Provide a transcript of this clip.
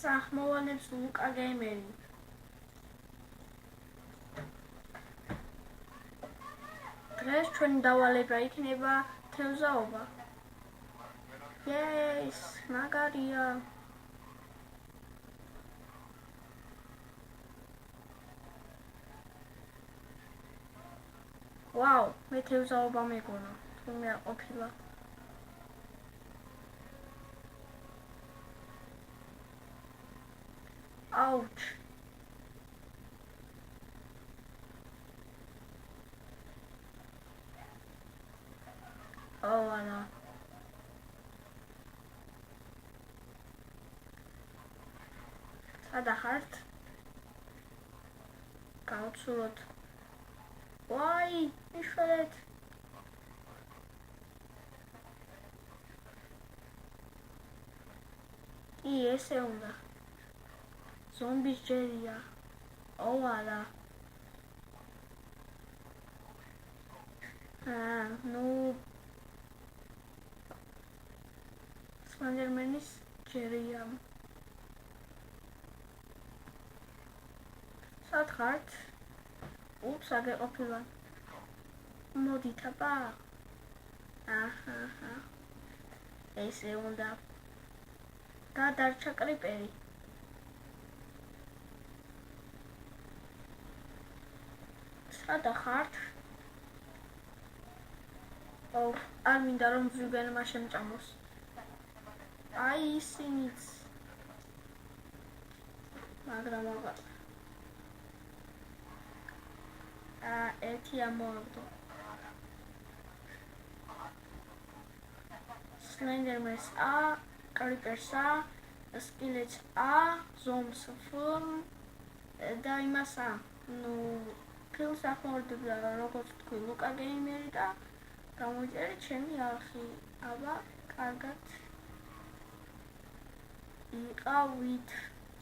სახმოვანებს ლუკა გეიმერი. დღეს ჩვენი დავალება იქნება თევზაობა. Yes, მაგარია. Wow, მე თევზაობა მეგონა. თუმე არ ყოფილა. Ouch. Oh, Anna. სადა ხართ? გავცუროთ. Why? მიშველეთ. ესე უნდა. ზომბის ჯერია. Oala. Nu. Slendermanis ჯერია. სად ხართ? Ups, აგეყოფილა. მოდით აბა. აჰა. ესე უნდა. გადარჩა კრიპერი. სადა ხართ? არ მინდა რომ ზუგენმა შემჭამოს. აი ისინიც. მაგრამ აღარ. ერთი ამოაგდო. Slenderman's A, Creeper's A, Skeleton's A, Zombie's F და იმას A. ნუ ფილმს ახმოვანებდა როგორც თქვი ლუკა გეიმერი და გამოიწერე ჩემი არხი. აბა, კარგად. იყავით.